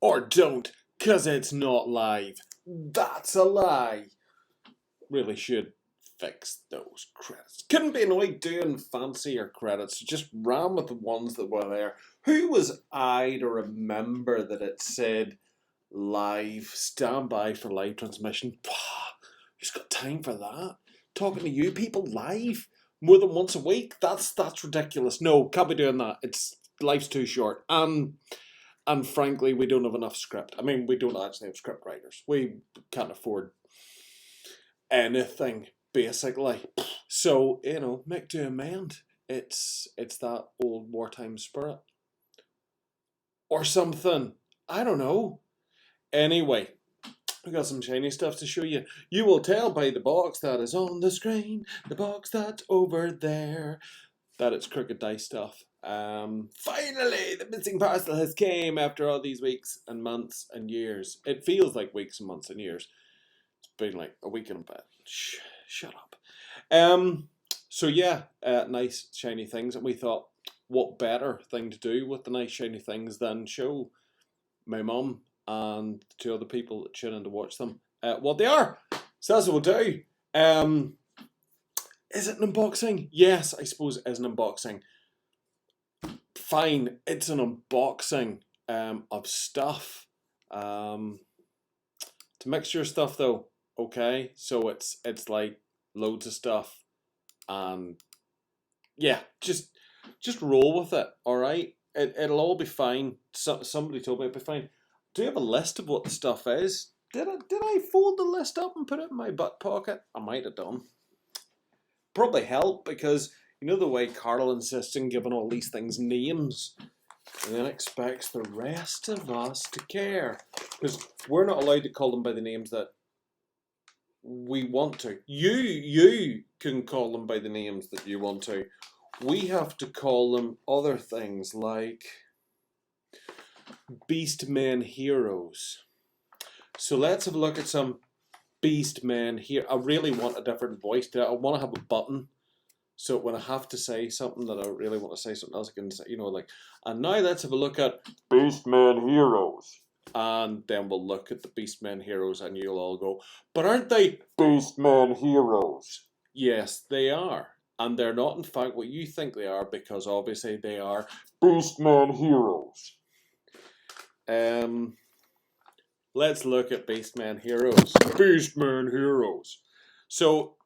Or don't, 'cause it's not live. That's a lie. Really should fix those credits. Couldn't be annoyed doing fancier credits. Just ran with the ones that were there. Who was I to remember that it said live, stand by for live transmission? Who's got time for that? Talking to you people live more than once a week? That's ridiculous. No, can't be doing that. Life's too short. And frankly, we don't have enough script. I mean, we don't actually have script writers. We can't afford anything, basically. So, make do amend. It's that old wartime spirit. Or something. I don't know. Anyway, we got some shiny stuff to show you. You will tell by the box that is on the screen, the box that's over there, that it's Crooked Dice stuff. Finally, the missing parcel has came after all these weeks and months and years. It feels like weeks and months and years. It's been like a week and a bit. Shut up. So yeah, nice shiny things, and we thought, what better thing to do with the nice shiny things than show my mum and the two other people that tune in to watch them what they are. So that's what we'll do. Is it an unboxing? Yes, I suppose it is an unboxing. Fine, it's an unboxing of stuff. It's a mixture of stuff though. Okay, so it's like loads of stuff, and yeah, just roll with it. All right, it'll all be fine. Somebody told me it'd be fine. Do you have a list of what the stuff is? Did I fold the list up and put it in my butt pocket? I might have done. Probably help, because you know the way Carl insists on giving all these things names, and then expects the rest of us to care, because we're not allowed to call them by the names that we want to. You can call them by the names that you want to. We have to call them other things like Beastmen Heroes. So let's have a look at some Beastmen here. I really want a different voice to it. I want to have a button, so when I have to say something that I really want to say something else, I can say, like, and now let's have a look at Beastmen Heroes. And then we'll look at the Beastmen Heroes, and you'll all go, but aren't they Beastmen Heroes? Yes, they are. And they're not, in fact, what you think they are, because obviously they are Beastmen Heroes. Let's look at Beastmen Heroes. Beastmen Heroes. So,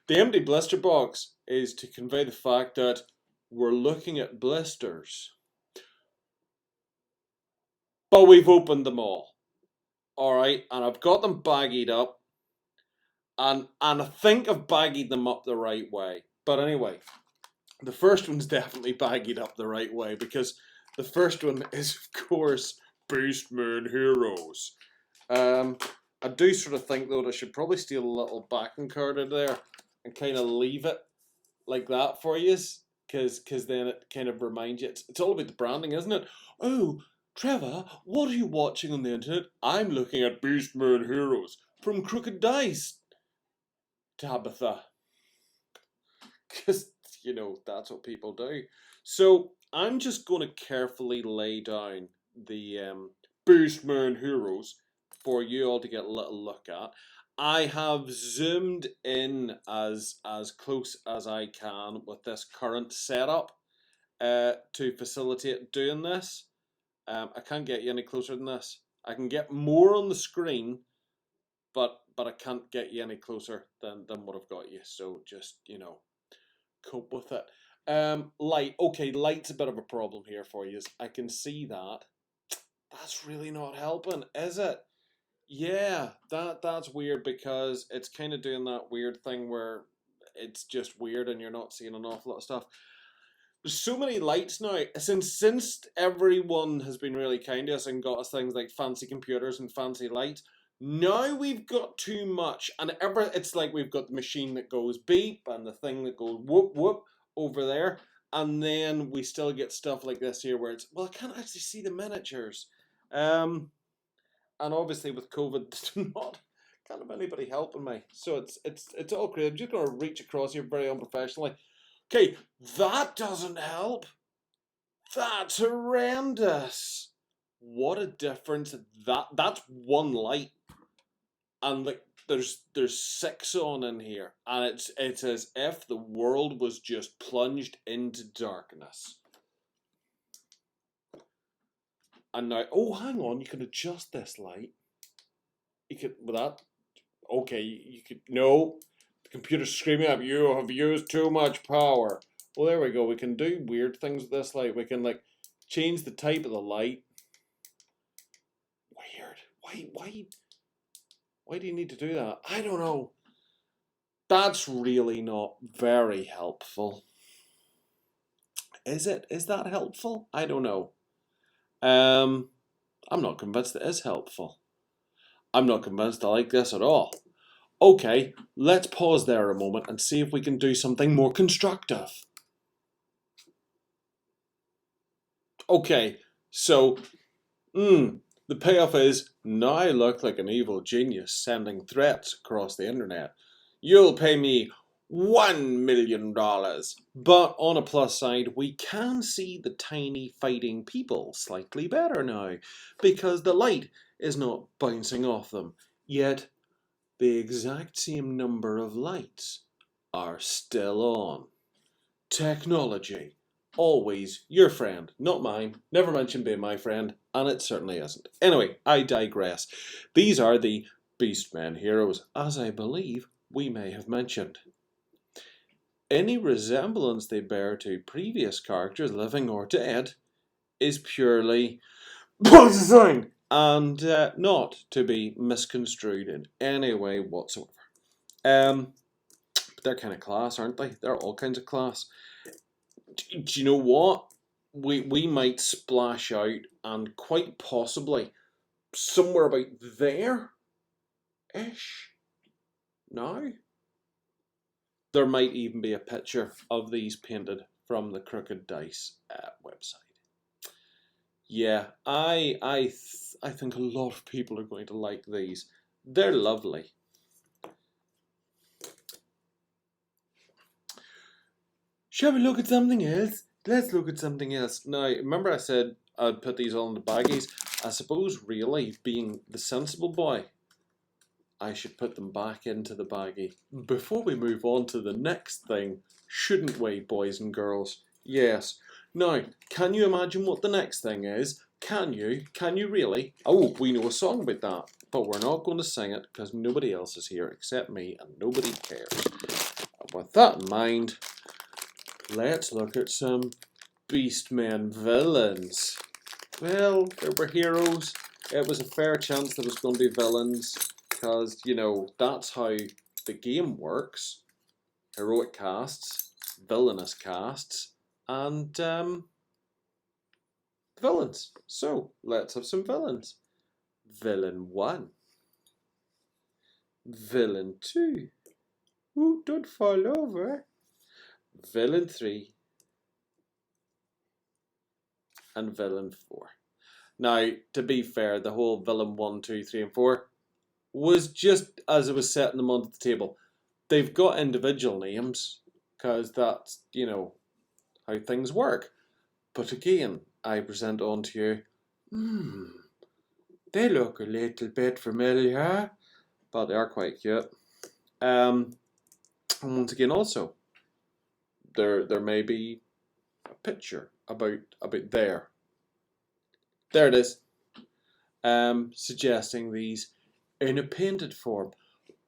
the empty blister box is to convey the fact that we're looking at blisters. But we've opened them all. Alright, and I've got them baggied up. And I think I've baggied them up the right way. But anyway, the first one's definitely baggied up the right way, because the first one is, of course, Beastmen Heroes. I do sort of think, though, that I should probably steal a little backing card out there and kind of leave it like that for you, because then it kind of reminds you. It's all about the branding, isn't it? Oh, Trevor, what are you watching on the internet? I'm looking at Beastmen Heroes from Crooked Dice, Tabitha. Because, that's what people do. So, I'm just going to carefully lay down the Beastmen Heroes for you all to get a little look at. I have zoomed in as close as I can with this current setup to facilitate doing this. I can't get you any closer than this. I can get more on the screen, but I can't get you any closer than what I've got you. So just, cope with it. Light. Okay, light's a bit of a problem here for you. I can see that. That's really not helping, is it? Yeah, that's weird, because it's kind of doing that weird thing where it's just weird and you're not seeing an awful lot of stuff. There's so many lights now. Since everyone has been really kind to us and got us things like fancy computers and fancy lights, now we've got too much. And it's like we've got the machine that goes beep and the thing that goes whoop whoop over there. And then we still get stuff like this here where it's, well, I can't actually see the miniatures. And obviously with COVID, there's not kind of anybody helping me. So it's all great. I'm just going to reach across here very unprofessionally. Okay, that doesn't help. That's horrendous. What a difference that's one light. And like there's 6 on in here, and it's as if the world was just plunged into darkness. And now, oh, hang on, you can adjust this light. You could with that. Okay, you could no. The computer's screaming at you have used too much power. Well, there we go. We can do weird things with this light. We can like change the type of the light. Weird. Why do you need to do that? I don't know. That's really not very helpful. Is it? Is that helpful? I don't know. I'm not convinced it is helpful. I'm not convinced I like this at all. Okay, let's pause there a moment and see if we can do something more constructive. Okay, so, the payoff is, now I look like an evil genius sending threats across the internet. You'll pay me $1 million. But on a plus side, we can see the tiny fighting people slightly better now, because the light is not bouncing off them, yet the exact same number of lights are still on. Technology. Always your friend, not mine. Never mention being my friend, and it certainly isn't. Anyway, I digress. These are the Beastmen heroes, as I believe we may have mentioned. Any resemblance they bear to previous characters, living or dead, is purely design and not to be misconstrued in any way whatsoever. But they're kind of class, aren't they? They're all kinds of class. Do you know what? We might splash out, and quite possibly somewhere about there-ish now. There might even be a picture of these painted from the Crooked Dice website. Yeah, I think a lot of people are going to like these. They're lovely. Shall we look at something else? Let's look at something else. Now, remember I said I'd put these all in the baggies? I suppose, really, being the sensible boy, I should put them back into the baggie. Before we move on to the next thing, shouldn't we, boys and girls? Yes. Now, can you imagine what the next thing is? Can you? Can you really? Oh, we know a song about that, but we're not going to sing it because nobody else is here except me and nobody cares. And with that in mind, let's look at some Beastmen villains. Well, there were heroes. It was a fair chance there was going to be villains because, you know, that's how the game works. Heroic casts, villainous casts, and villains. So, let's have some villains. Villain 1. Villain 2. Ooh, don't fall over. Villain 3. And Villain 4. Now, to be fair, the whole Villain 1, 2, 3, and 4 was just as it was setting them onto the table. They've got individual names, because that's, you know, how things work. But again, I present on to you, they look a little bit familiar, but they are quite cute. And once again, also, there may be a picture about there. There it is. Suggesting these in a painted form.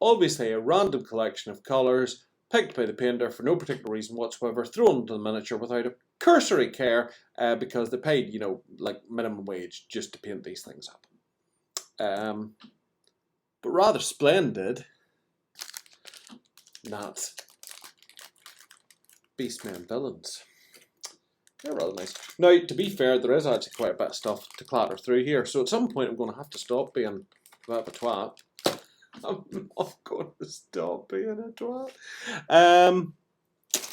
Obviously a random collection of colours picked by the painter for no particular reason whatsoever, thrown into the miniature without a cursory care, because they paid, you know, like minimum wage just to paint these things up. But rather splendid. That's Beastmen villains. They're rather nice. Now, to be fair, there is actually quite a bit of stuff to clatter through here, so at some point I'm going to have to stop being a bit of a twat. I'm not going to stop being a twat.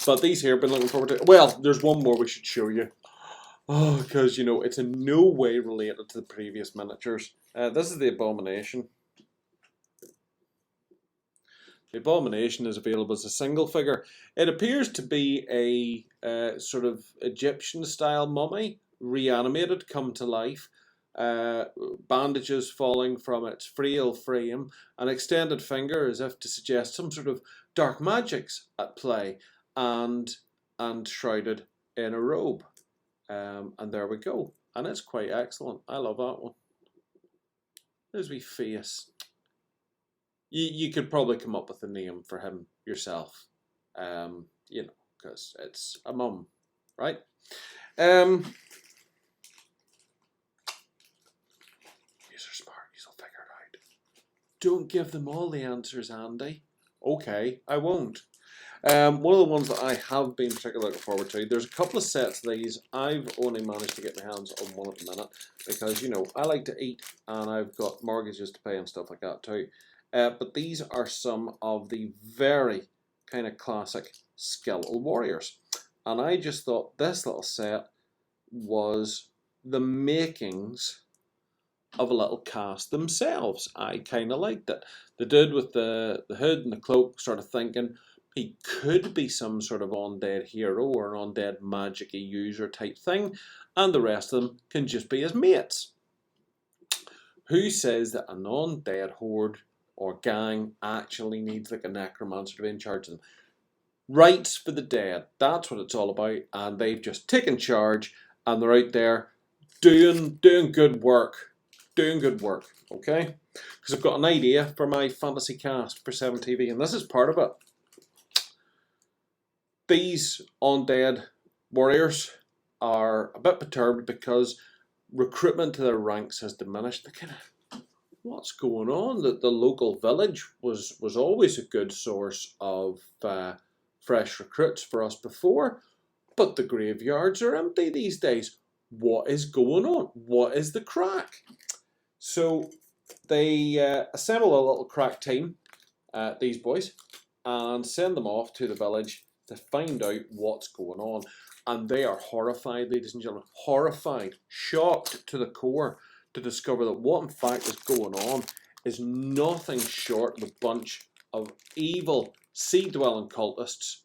But these here, been looking forward to. Well, there's one more we should show you. Oh, because, you know, it's in no way related to the previous miniatures. This is the Abomination. The Abomination is available as a single figure. It appears to be a sort of Egyptian-style mummy, reanimated, come to life. Bandages falling from its frail frame, an extended finger as if to suggest some sort of dark magics at play, and shrouded in a robe. And there we go. And it's quite excellent. I love that one. There's wee face. You could probably come up with a name for him yourself. You know, because it's a mum, right? These are smart. You'll figure it out. Don't give them all the answers, Andy. Okay, I won't. One of the ones that I have been particularly looking forward to, there's a couple of sets of these. I've only managed to get my hands on one at the minute because, you know, I like to eat and I've got mortgages to pay and stuff like that too. But these are some of the very kind of classic skeletal warriors. And I just thought this little set was the makings of a little cast themselves. I kind of liked it. The dude with the hood and the cloak, sort of thinking he could be some sort of undead hero or an undead magic-y user type thing, and the rest of them can just be his mates. Who says that an undead horde or gang actually needs like a necromancer to be in charge of them? Rights for the dead, that's what it's all about, and they've just taken charge and they're out there doing good work. Doing good work, okay? Because I've got an idea for my fantasy cast for 7TV, and this is part of it. These undead warriors are a bit perturbed because recruitment to their ranks has diminished. They're kind of, what's going on? The local village was always a good source of fresh recruits for us before, but the graveyards are empty these days. What is going on? What is the crack? So they assemble a little crack team, these boys, and send them off to the village to find out what's going on. And they are horrified, ladies and gentlemen, horrified, shocked to the core to discover that what in fact is going on is nothing short of a bunch of evil sea-dwelling cultists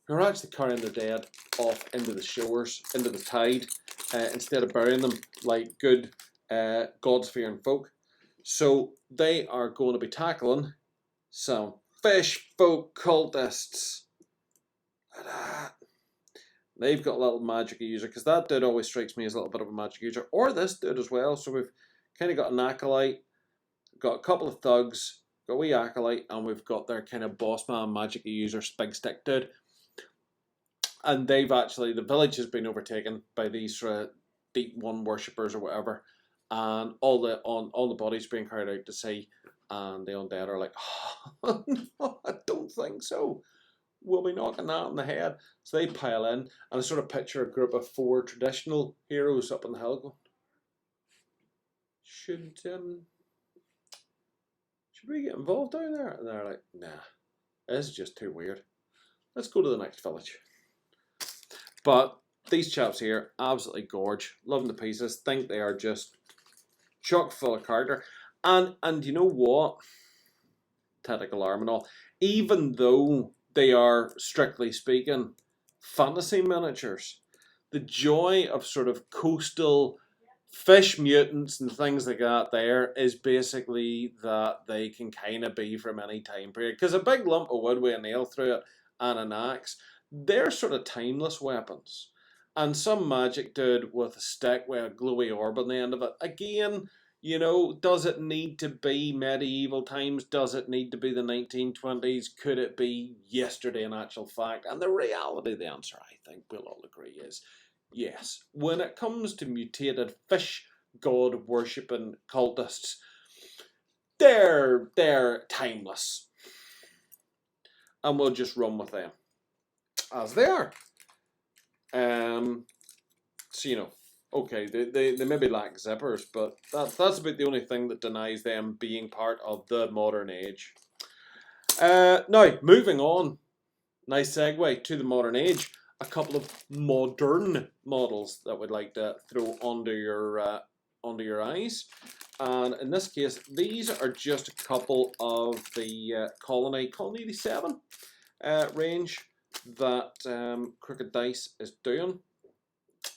who are actually carrying their dead off into the shores, into the tide, instead of burying them like good God-fearing folk. So they are going to be tackling some fish folk cultists. They've got a little magic user, because that dude always strikes me as a little bit of a magic user, or this dude as well. So we've kind of got an acolyte, got a couple of thugs, got a wee acolyte, and we've got their kind of boss man magic user, big stick dude. And they've actually, the village has been overtaken by these deep one worshippers or whatever, and all the bodies being carried out to sea, and the undead are like, oh, no, I don't think so. We'll be knocking that on the head. So they pile in, and I sort of picture a group of 4 traditional heroes up on the hill going, should we get involved down there? And they're like, nah, this is just too weird. Let's go to the next village. But these chaps here, absolutely gorge, loving the pieces, think they are just chock full of character. And you know what? Tactical arm and all. Even though they are, strictly speaking, fantasy miniatures, the joy of sort of coastal fish mutants and things like that there is basically that they can kind of be from any time period. Because a big lump of wood with a nail through it and an axe, they're sort of timeless weapons. And some magic dude with a stick with a glowy orb on the end of it, again, you know, does it need to be medieval times? Does it need to be the 1920s? Could it be yesterday in actual fact? And the reality, the answer, I think we'll all agree, is yes. When it comes to mutated fish god worshipping cultists, they're timeless. And we'll just run with them as they are. So, you know, okay, they maybe lack zippers, but that's about the only thing that denies them being part of the modern age. Now, moving on nice segue to the modern age. A couple of modern models that we'd like to throw onto your eyes. And in this case, these are just a couple of the Colony 87 range that Crooked Dice is doing.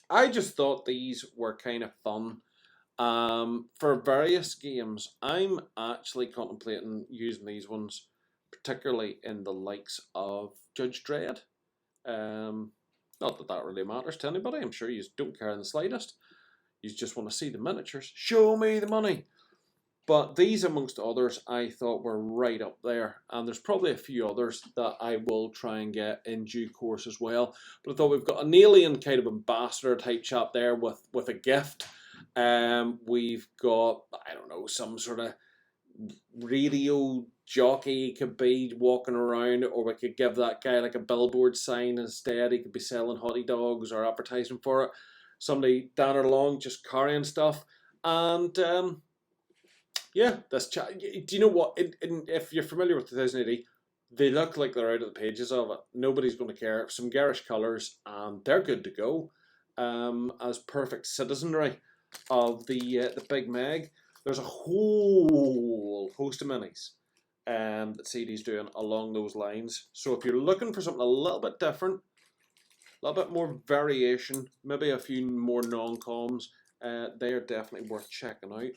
I just thought these were kind of fun. For various games, I'm actually contemplating using these ones, particularly in the likes of Judge Dredd. Not that that really matters to anybody. I'm sure you don't care in the slightest. You just want to see the miniatures. Show me the money. But these, amongst others, I thought were right up there. And there's probably a few others that I will try and get in due course as well. But I thought we've got an alien kind of ambassador type chap there with a gift. We've got, I don't know, some sort of radio jockey could be walking around, or we could give that guy like a billboard sign instead. He could be selling hottie dogs or advertising for it. Somebody down along just carrying stuff. And yeah, this chat. Do you know what? If you're familiar with 2080, they look like they're out of the pages of it. Nobody's going to care. Some garish colours, and they're good to go. As perfect citizenry of the Big Meg. There's a whole host of minis that CD's doing along those lines. So if you're looking for something a little bit different, a little bit more variation, maybe a few more non-coms, they are definitely worth checking out.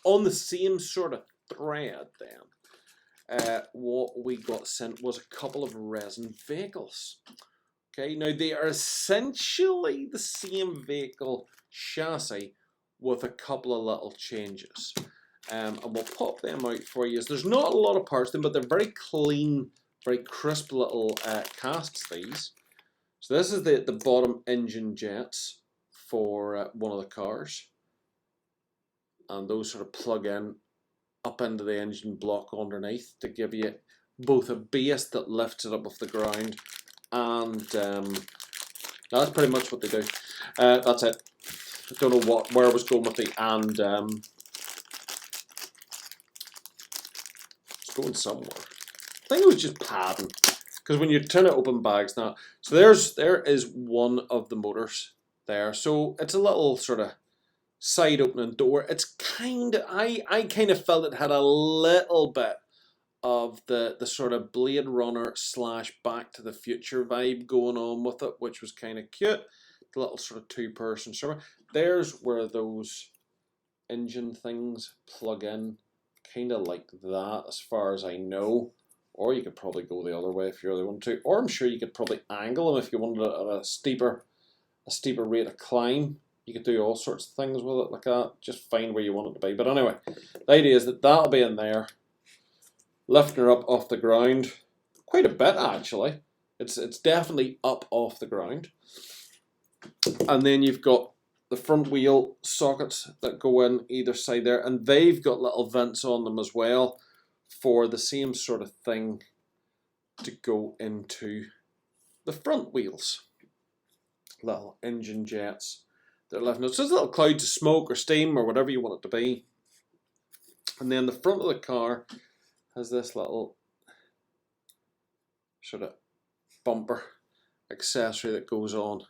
On the same sort of thread then, what we got sent was a couple of resin vehicles. Okay, now they are essentially the same vehicle chassis with a couple of little changes. And we'll pop them out for you. There's not a lot of parts to them, but they're very clean, very crisp little casts, these. So this is the bottom engine jets for one of the cars. And those sort of plug in up into the engine block underneath to give you both a base that lifts it up off the ground, and that's pretty much what they do. That's it. I don't know where I was going with the and. It's going somewhere. I think it was just padding, because when you turn it open bags now, so there is one of the motors there. So it's a little sort of side opening door. It's kind of, I kind of felt it had a little bit of the sort of Blade Runner / Back to the Future vibe going on with it, which was kind of cute. The little sort of two-person server. There's where those engine things plug in, kind of like that, as far as I know. Or you could probably go the other way if you really want to. Or I'm sure you could probably angle them if you wanted a steeper rate of climb. You could do all sorts of things with it like that. Just find where you want it to be. But anyway, the idea is that that'll be in there, lifting her up off the ground. Quite a bit, actually. It's definitely up off the ground. And then you've got the front wheel sockets that go in either side there. And they've got little vents on them as well for the same sort of thing to go into the front wheels. Little engine jets. They're left. So it's little clouds of smoke or steam or whatever you want it to be. And then the front of the car has this little sort of bumper accessory that goes on.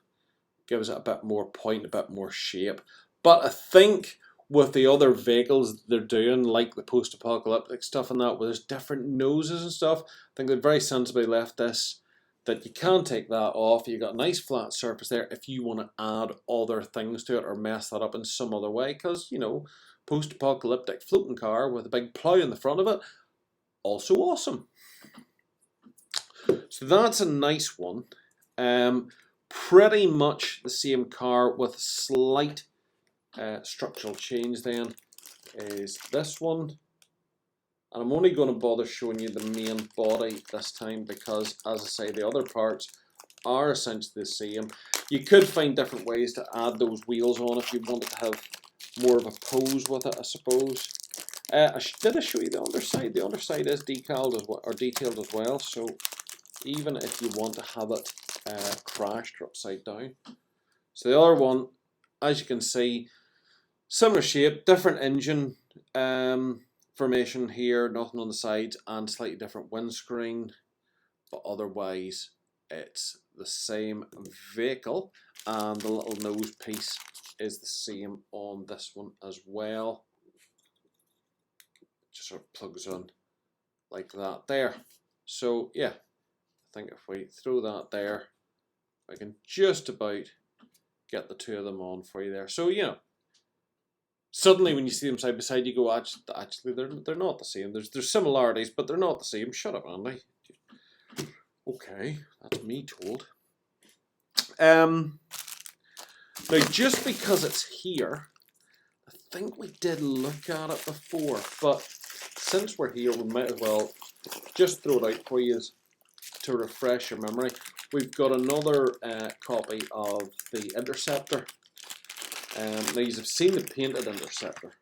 Gives it a bit more point, a bit more shape. But I think with the other vehicles they're doing, like the post-apocalyptic stuff and that, where there's different noses and stuff, I think they've very sensibly left this, that you can take that off. You've got a nice flat surface there if you want to add other things to it or mess that up in some other way, because, you know, post-apocalyptic floating car with a big plough in the front of it, also awesome. So that's a nice one. Pretty much the same car with a slight structural change then is this one. And I'm only going to bother showing you the main body this time because, as I say, the other parts are essentially the same. You could find different ways to add those wheels on if you wanted to have more of a pose with it, I suppose. Did I show you the underside? The underside is detailed as well, so even if you want to have it crashed or upside down. So the other one, as you can see, similar shape, different engine formation here, nothing on the sides, and slightly different windscreen. but otherwise it's the same vehicle, and the little nose piece is the same on this one as well. Just sort of plugs on like that there. So yeah, I think if we throw that there, I can just about get the two of them on for you there. So, you know, suddenly when you see them side by side, you go, actually they're not the same. There's similarities, but they're not the same. Shut up, Andy. Okay, that's me told. Now, just because it's here, I think we did look at it before, but since we're here, we might as well just throw it out for you to refresh your memory. We've got another copy of the Interceptor. Now, you've seen the painted Interceptor.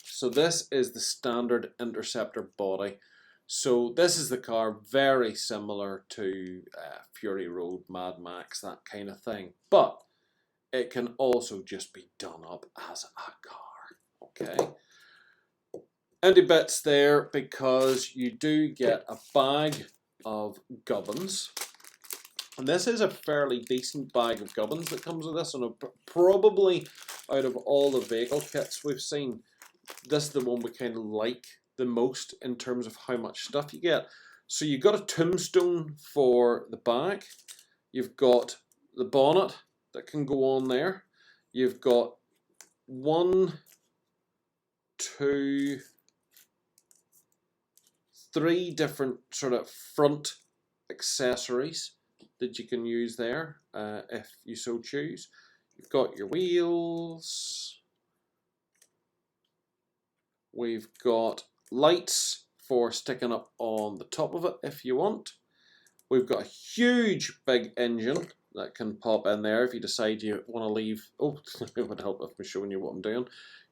So this is the standard Interceptor body. So this is the car very similar to Fury Road, Mad Max, that kind of thing. But it can also just be done up as a car. Okay. Empty bits there because you do get a bag of gubbins. And this is a fairly decent bag of gubbins that comes with this. And probably out of all the vehicle kits we've seen, this is the one we kind of like the most in terms of how much stuff you get. So you've got a tombstone for the back. You've got the bonnet that can go on there. You've got 1, 2, 3 different sort of front accessories that you can use there if you so choose. You've got your wheels. We've got lights for sticking up on the top of it if you want. We've got a huge big engine that can pop in there if you decide you want to leave. Oh, it would help if I'm showing you what I'm doing.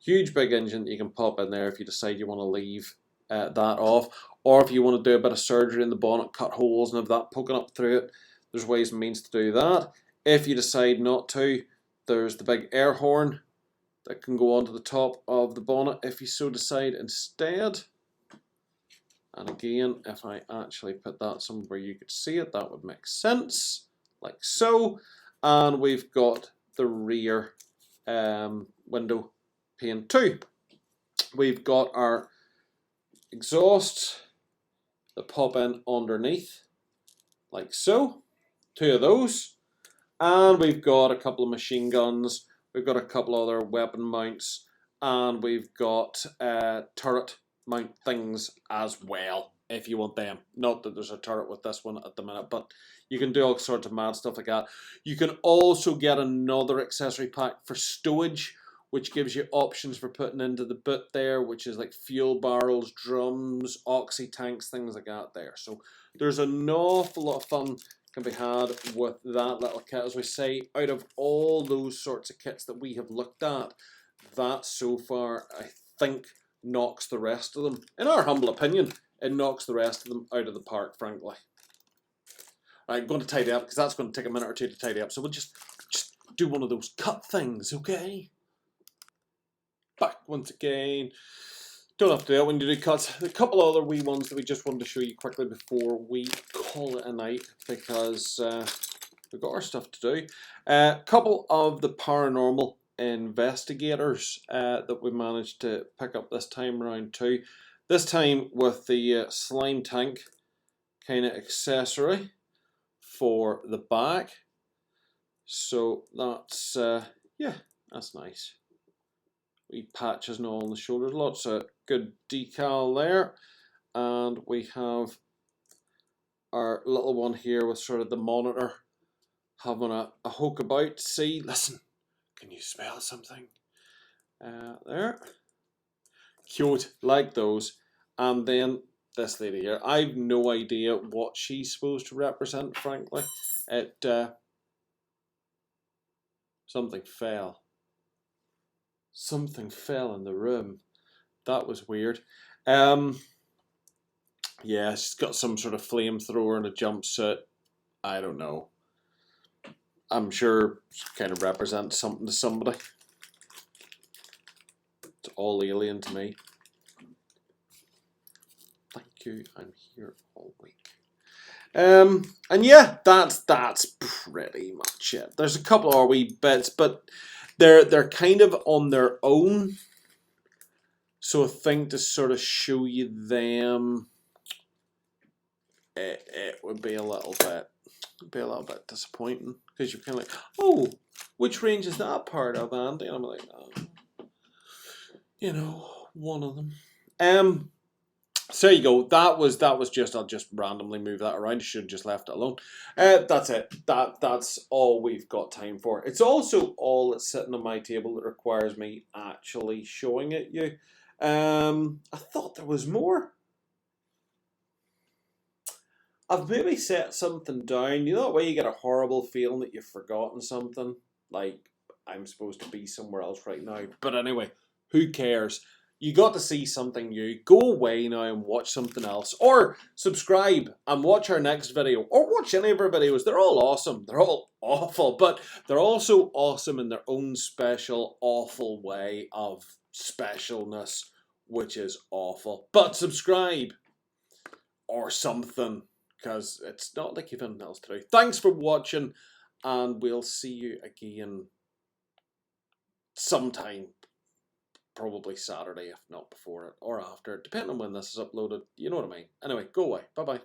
Huge big engine that you can pop in there if you decide you want to leave that off. Or if you want to do a bit of surgery in the bonnet, cut holes and have that poking up through it, there's ways and means to do that. If you decide not to, there's the big air horn that can go onto the top of the bonnet if you so decide instead. And again, if I actually put that somewhere you could see it, that would make sense, like so. And we've got the rear window pane too. We've got our exhausts that pop in underneath, like so. 2 of those. And we've got a couple of machine guns. We've got a couple other weapon mounts, and we've got turret mount things as well, if you want them. Not that there's a turret with this one at the minute, but you can do all sorts of mad stuff like that. You can also get another accessory pack for stowage, which gives you options for putting into the boot there, which is like fuel barrels, drums, oxy tanks, things like that there. So there's an awful lot of fun can be had with that little kit. As we say, out of all those sorts of kits that we have looked at, that so far I think knocks the rest of them, in our humble opinion, it knocks the rest of them out of the park, frankly. I'm going to tidy up because that's going to take a minute or two to tidy up, so we'll just do one of those cut things, okay? Back once again. Don't have to do it when you do cuts. A couple other wee ones that we just wanted to show you quickly before we call it a night, because we've got our stuff to do. A couple of the paranormal investigators that we managed to pick up this time around too. This time with the slime tank kind of accessory for the back. So that's, yeah, that's nice. Wee patches and all on the shoulders, lots of good decal there. And we have our little one here with sort of the monitor having a hoke about. See, listen, can you smell something? There. Cute, like those. And then this lady here. I've no idea what she's supposed to represent, frankly. Something fell. Something fell in the room. That was weird. Yeah, she's got some sort of flamethrower and a jumpsuit. I don't know. I'm sure she kind of represents something to somebody. It's all alien to me. Thank you. I'm here all week. And yeah, that's pretty much it. There's a couple of wee bits, but they're kind of on their own. So I think to sort of show you them, it would be a little bit disappointing because you're kind of like, oh, which range is that part of, Andy? And I'm like, oh, you know, one of them. So there you go. That was just. I'll just randomly move that around. I should have just left it alone. That's it. That's all we've got time for. It's also all that's sitting on my table that requires me actually showing it you. I thought there was more. I've maybe set something down. You know that way you get a horrible feeling that you've forgotten something. Like I'm supposed to be somewhere else right now. But anyway, who cares? You got to see something new. Go away now and watch something else. Or subscribe and watch our next video. Or watch any of our videos. They're all awesome. They're all awful. But they're also awesome in their own special, awful way of specialness. Which is awful. But subscribe. Or something. Because it's not like you've anything else to do. Thanks for watching. And we'll see you again sometime. Probably Saturday, if not before it, or after, depending on when this is uploaded. You know what I mean. Anyway, go away. Bye-bye.